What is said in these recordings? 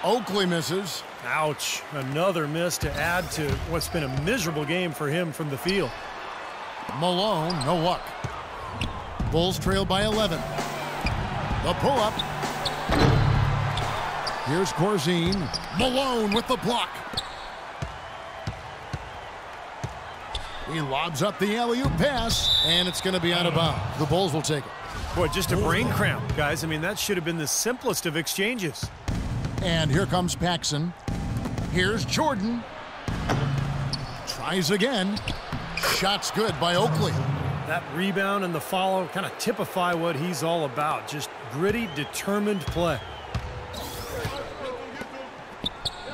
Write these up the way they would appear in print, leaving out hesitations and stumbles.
Oakley misses. Ouch. Another miss to add to what's been a miserable game for him from the field. Malone, no luck. Bulls trail by 11. The pull-up. Here's Corzine. Malone with the block. He lobs up the alley-oop pass, and it's going to be out of bounds. The Bulls will take it. Boy, just a brain cramp, guys. I mean, that should have been the simplest of exchanges. And here comes Paxson. Here's Jordan. Tries again. Shot's good by Oakley. That rebound and the follow kind of typify what he's all about. Just gritty, determined play.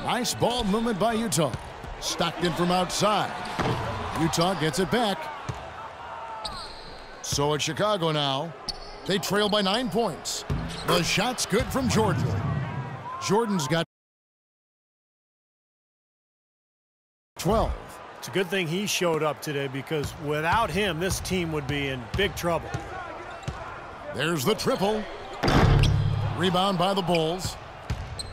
Nice ball movement by Utah. Stockton from outside. Utah gets it back. So it's Chicago now. They trail by 9 points. The shot's good from Jordan. Jordan's got 12. It's a good thing he showed up today because without him, this team would be in big trouble. There's the triple. Rebound by the Bulls.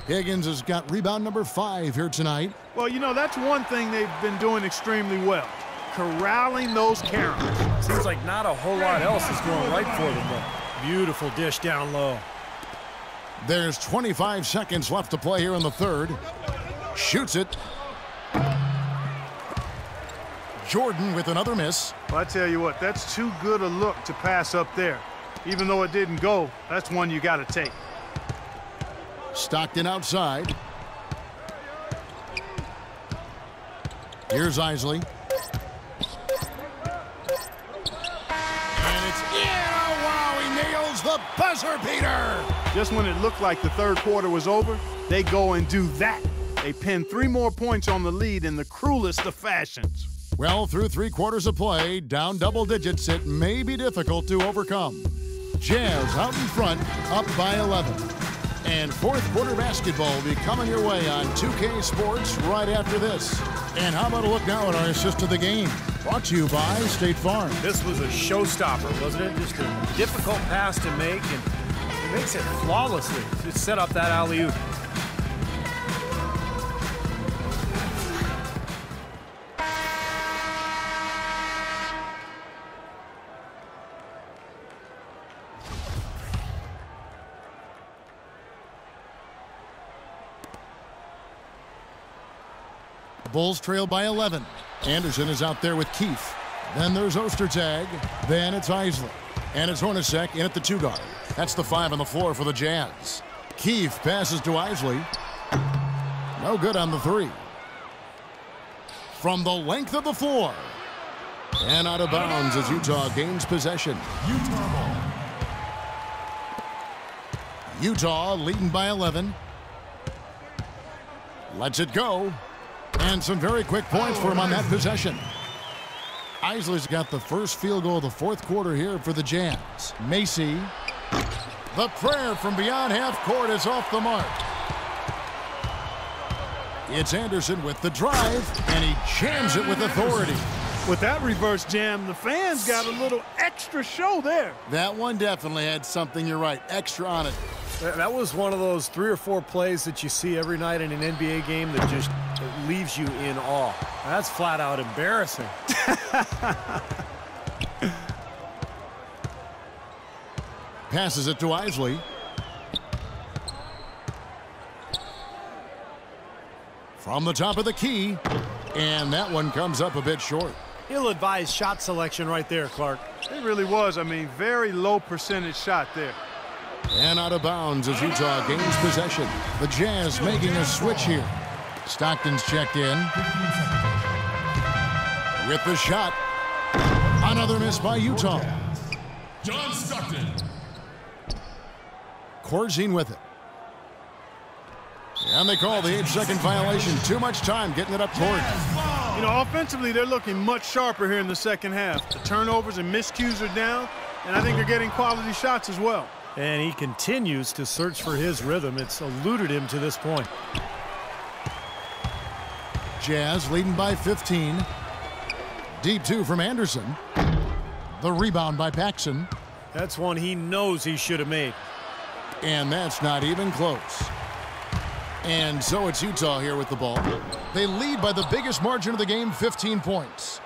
Higgins has got rebound number 5 here tonight. Well, you know, that's one thing they've been doing extremely well. Corralling those Karens. Seems like not a whole lot else is going right for them, though. Beautiful dish down low. There's 25 seconds left to play here in the third. Shoots it. Jordan with another miss. Well, I tell you what, that's too good a look to pass up there. Even though it didn't go, that's one you got to take. Stockton outside. Here's Isley. And it's in. Oh, wow, he nails the buzzer beater. Just when it looked like the third quarter was over, they go and do that. They pin 3 more points on the lead in the cruelest of fashions. Well, through 3 quarters of play, down double digits, it may be difficult to overcome. Jazz out in front, up by 11. And fourth quarter basketball will be coming your way on 2K Sports right after this. And how about a look now at our assist of the game? Brought to you by State Farm. This was a showstopper, wasn't it? Just a difficult pass to make, and he makes it flawlessly to set up that alley-oop. Bulls trail by 11. Anderson is out there with Keefe. Then there's Ostertag. Then it's Isley. And it's Hornacek in at the 2 guard. That's the 5 on the floor for the Jazz. Keefe passes to Isley. No good on the 3. From the length of the floor. And out of bounds as Utah gains possession. Utah ball. Utah leading by 11. Lets it go. And some very quick points for him on that possession. Isley's got the first field goal of the fourth quarter here for the Jazz. Macy. The prayer from beyond half court is off the mark. It's Anderson with the drive, and he jams it with authority. With that reverse jam, the fans got a little extra show there. That one definitely had something, you're right, extra on it. That was one of those 3 or 4 plays that you see every night in an NBA game that just leaves you in awe. That's flat out embarrassing. Passes it to Isley. From the top of the key, and that one comes up a bit short. Ill-advised shot selection right there, Clark. It really was. I mean, very low percentage shot there. And out of bounds as Utah gains possession. The Jazz making a switch here. Stockton's checked in. With the shot. Another miss by Utah. John Stockton. Corzine with it. And they call the 8-second violation. Too much time getting it up court. You know, offensively, they're looking much sharper here in the second half. The turnovers and miscues are down, and I think they're getting quality shots as well. And he continues to search for his rhythm. It's eluded him to this point. Jazz leading by 15. Deep 2 from Anderson. The rebound by Paxson. That's one he knows he should have made. And that's not even close. And so it's Utah here with the ball. They lead by the biggest margin of the game, 15 points.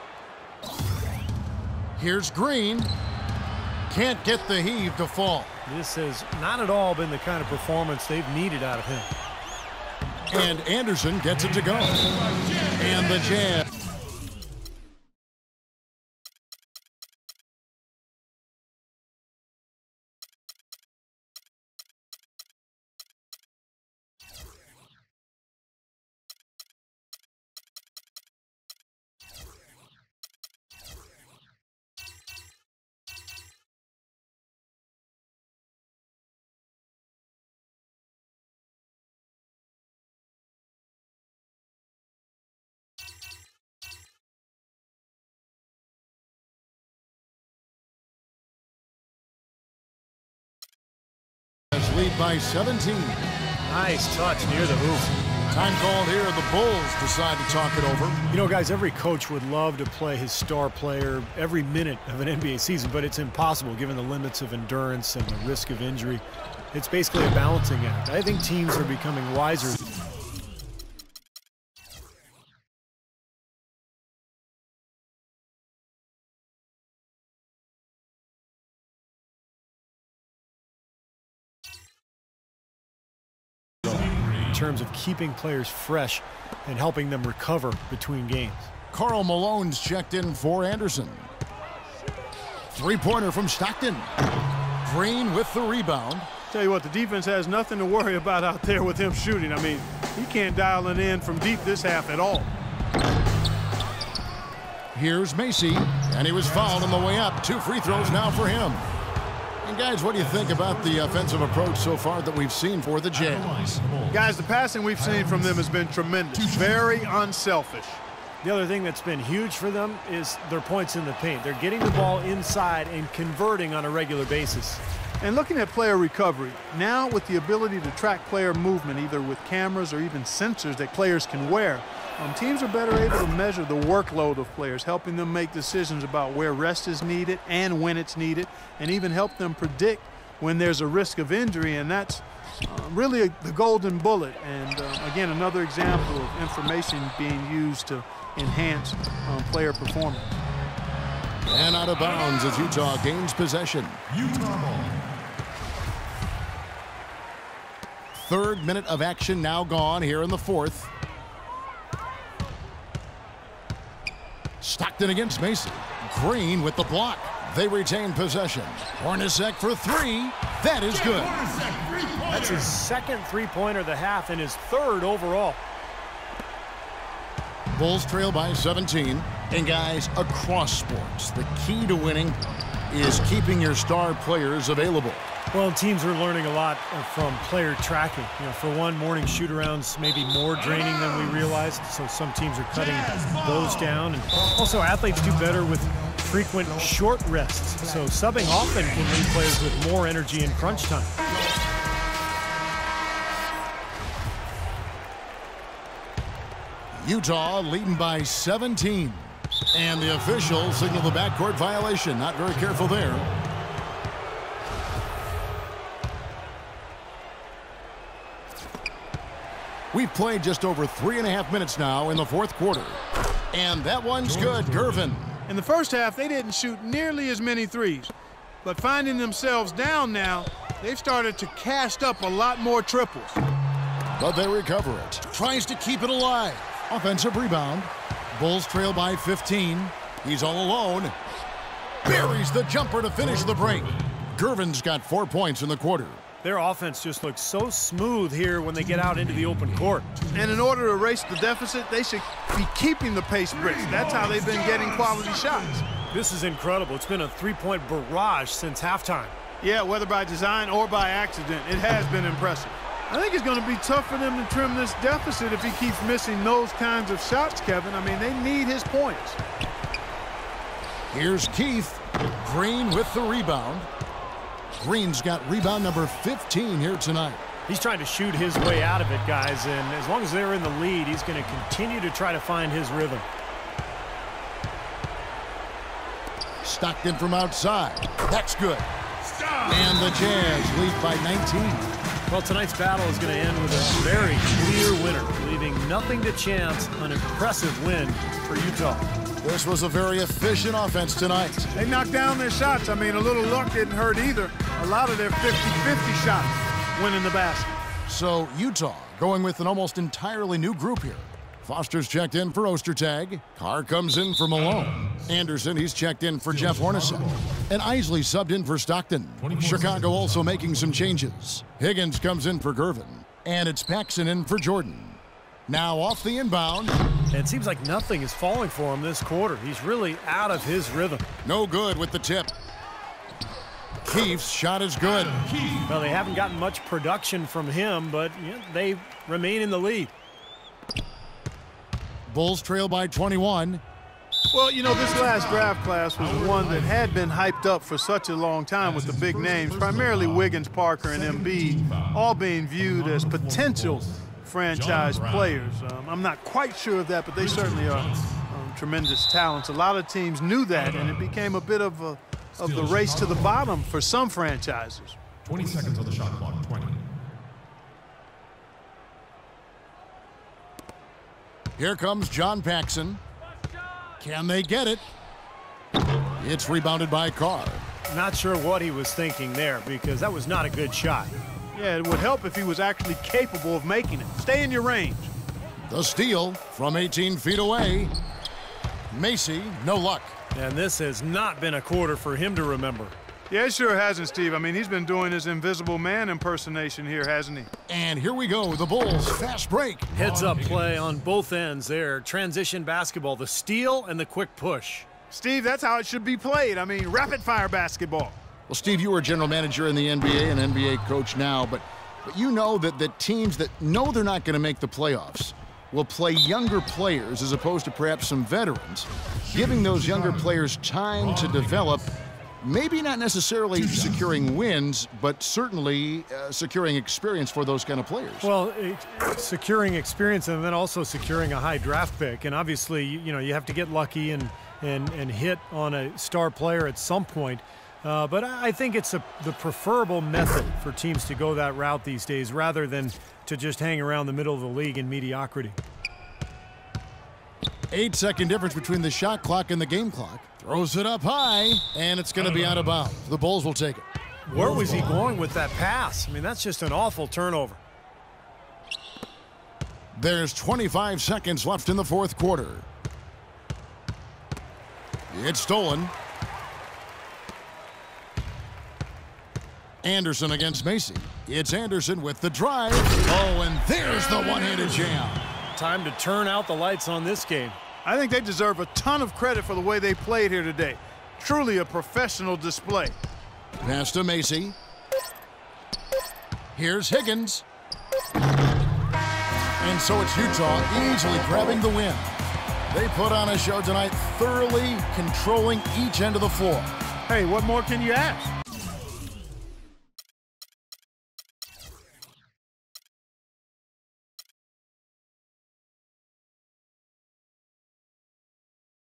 Here's Green. Can't get the heave to fall. This has not at all been the kind of performance they've needed out of him. And Anderson gets it to go. And the Jazz. Lead by 17. Nice touch near the hoop. Time called here. The Bulls decide to talk it over. You know, guys, every coach would love to play his star player every minute of an NBA season, but it's impossible given the limits of endurance and the risk of injury. It's basically a balancing act. I think teams are becoming wiser. In terms of keeping players fresh and helping them recover between games. Karl Malone's checked in for Anderson. Three-pointer from Stockton. Green with the rebound. Tell you what, the defense has nothing to worry about out there with him shooting. I mean, he can't dial it in from deep this half at all. Here's Macy, and he was fouled on the way up. 2 free throws now for him. And guys, what do you think about the offensive approach so far that we've seen for the Jazz? Guys, the passing we've seen from them has been tremendous. Very unselfish. The other thing that's been huge for them is their points in the paint. They're getting the ball inside and converting on a regular basis. And looking at player recovery, now with the ability to track player movement, either with cameras or even sensors that players can wear, teams are better able to measure the workload of players, helping them make decisions about where rest is needed and when it's needed, and even help them predict when there's a risk of injury, and that's really the golden bullet. And again, another example of information being used to enhance player performance. And out of bounds as Utah gains possession. Utah. Third minute of action now gone here in the fourth. Stockton against Macy. Green with the block. They retain possession. Hornacek for 3. That is good. That's his second three-pointer of the half and his third overall. Bulls trail by 17. And guys, across sports, the key to winning is keeping your star players available. Well, teams are learning a lot from player tracking. You know, for one, morning shoot-arounds may be more draining than we realized, so some teams are cutting those down. And also, athletes do better with frequent short rests, so subbing often can leave players with more energy in crunch time. Utah leading by 17. And the officials signal the backcourt violation. Not very careful there. We've played just over 3.5 minutes now in the fourth quarter. And that one's good. Gervin. In the first half, they didn't shoot nearly as many threes. But finding themselves down now, they've started to cast up a lot more triples. But they recover it. Tries to keep it alive. Offensive rebound. Bulls trail by 15. He's all alone. Buries the jumper to finish the break. Gervin's got 4 points in the quarter. Their offense just looks so smooth here when they get out into the open court. And in order to erase the deficit, they should be keeping the pace brisk. That's how they've been getting quality shots. This is incredible. It's been a three-point barrage since halftime. Yeah, whether by design or by accident, it has been impressive. I think it's going to be tough for them to trim this deficit if he keeps missing those kinds of shots, Kevin. I mean, they need his points. Here's Keith. Green with the rebound. Green's got rebound number 15 here tonight. He's trying to shoot his way out of it, guys, and as long as they're in the lead, he's going to continue to try to find his rhythm. Stockton from outside. That's good. And the Jazz lead by 19. Well, tonight's battle is going to end with a very clear winner, leaving nothing to chance. An impressive win for Utah. This was a very efficient offense tonight. They knocked down their shots. I mean, a little luck didn't hurt either. A lot of their 50-50 shots went in the basket. So Utah going with an almost entirely new group here. Foster's checked in for Ostertag. Carr comes in for Malone. Anderson, he's checked in for Jeff Hornacek. And Isley subbed in for Stockton. Chicago also making some changes. Higgins comes in for Gervin. And it's Paxson in for Jordan. Now off the inbound. And it seems like nothing is falling for him this quarter. He's really out of his rhythm. No good with the tip. Keefe's shot is good. Well, they haven't gotten much production from him, but they remain in the lead. Bulls trail by 21. Well, you know, this last draft class was one that had been hyped up for such a long time with the big names, primarily Wiggins, Parker, and Embiid, all being viewed as potential franchise players. I'm not quite sure of that, but they certainly are tremendous talents. A lot of teams knew that, and it became a bit of the race to the bottom for some franchises. 20 seconds on the shot clock. 20. Here comes John Paxson. Can they get it? It's rebounded by Carr. Not sure what he was thinking there, because that was not a good shot. Yeah, it would help if he was actually capable of making it. Stay in your range. The steal from 18 feet away. Macy, no luck. And this has not been a quarter for him to remember. Yeah, it sure hasn't, Steve. I mean, he's been doing his invisible man impersonation here, hasn't he? And here we go, the Bulls fast break. Heads-up play on both ends there. Transition basketball, the steal and the quick push. Steve, that's how it should be played. I mean, rapid-fire basketball. Well, Steve, you were a general manager in the NBA and NBA coach now, but you know that the teams that know they're not going to make the playoffs will play younger players as opposed to perhaps some veterans, giving those younger players time to develop. Maybe not necessarily securing wins, but certainly securing experience for those kind of players. Well, securing experience and then also securing a high draft pick. And obviously, you have to get lucky and hit on a star player at some point. But I think it's the preferable method for teams to go that route these days rather than to just hang around the middle of the league in mediocrity. 8-second difference between the shot clock and the game clock. Throws it up high, and it's going to be out of bounds. The Bulls will take it. Where was he going with that pass? I mean, that's just an awful turnover. There's 25 seconds left in the fourth quarter. It's stolen. Anderson against Macy. It's Anderson with the drive. Oh, and there's the one-handed jam. Time to turn out the lights on this game. I think they deserve a ton of credit for the way they played here today. Truly a professional display. Pass to Macy. Here's Higgins. And so it's Utah easily grabbing the win. They put on a show tonight, thoroughly controlling each end of the floor. Hey, what more can you ask?